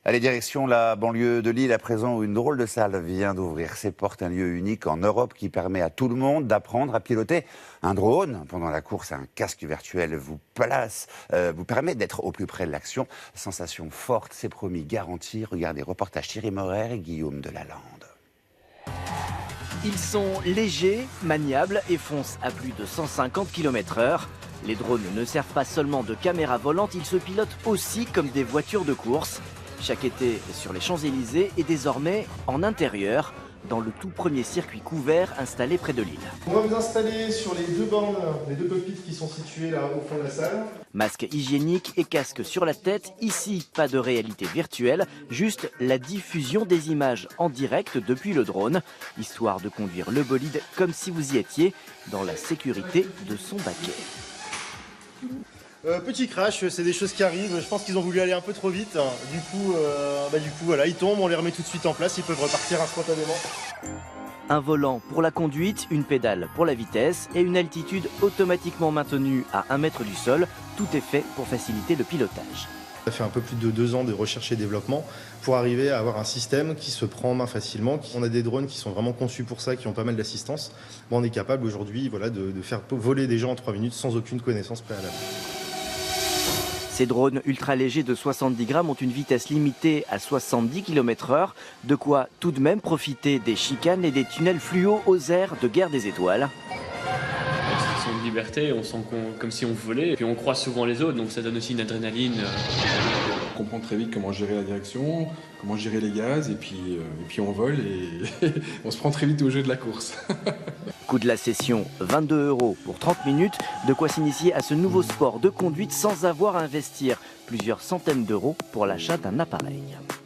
Allez, direction la banlieue de Lille, à présent, où une drôle de salle vient d'ouvrir ses portes, un lieu unique en Europe qui permet à tout le monde d'apprendre à piloter un drone. Pendant la course, un casque virtuel vous permet d'être au plus près de l'action. Sensation forte, c'est promis, garantie. Regardez, reportage Thierry Morer et Guillaume Delalande. Ils sont légers, maniables et foncent à plus de 150 km/h. Les drones ne servent pas seulement de caméra volante, ils se pilotent aussi comme des voitures de course. Chaque été sur les Champs-Élysées et désormais en intérieur, dans le tout premier circuit couvert installé près de Lille. On va vous installer sur les deux bornes, les deux cockpits qui sont situés là au fond de la salle. Masque hygiénique et casque sur la tête, ici pas de réalité virtuelle, juste la diffusion des images en direct depuis le drone, histoire de conduire le bolide comme si vous y étiez, dans la sécurité de son baquet. Petit crash, c'est des choses qui arrivent. Je pense qu'ils ont voulu aller un peu trop vite. Du coup, voilà, ils tombent, on les remet tout de suite en place, ils peuvent repartir instantanément. Un volant pour la conduite, une pédale pour la vitesse et une altitude automatiquement maintenue à 1 mètre du sol. Tout est fait pour faciliter le pilotage. Ça fait un peu plus de 2 ans de recherche et développement pour arriver à avoir un système qui se prend en main facilement. On a des drones qui sont vraiment conçus pour ça, qui ont pas mal d'assistance. On est capable aujourd'hui de faire voler des gens en 3 minutes sans aucune connaissance préalable. Ces drones ultra légers de 70 grammes ont une vitesse limitée à 70 km/h, de quoi tout de même profiter des chicanes et des tunnels fluo aux airs de Guerre des Étoiles. Sensation de liberté, on sent comme si on volait, et puis on croise souvent les autres, donc ça donne aussi une adrénaline. On comprend très vite comment gérer la direction, comment gérer les gaz, et puis on vole et on se prend très vite au jeu de la course. Coût de la session, 22 € pour 30 minutes, de quoi s'initier à ce nouveau sport de conduite sans avoir à investir plusieurs centaines d'euros pour l'achat d'un appareil.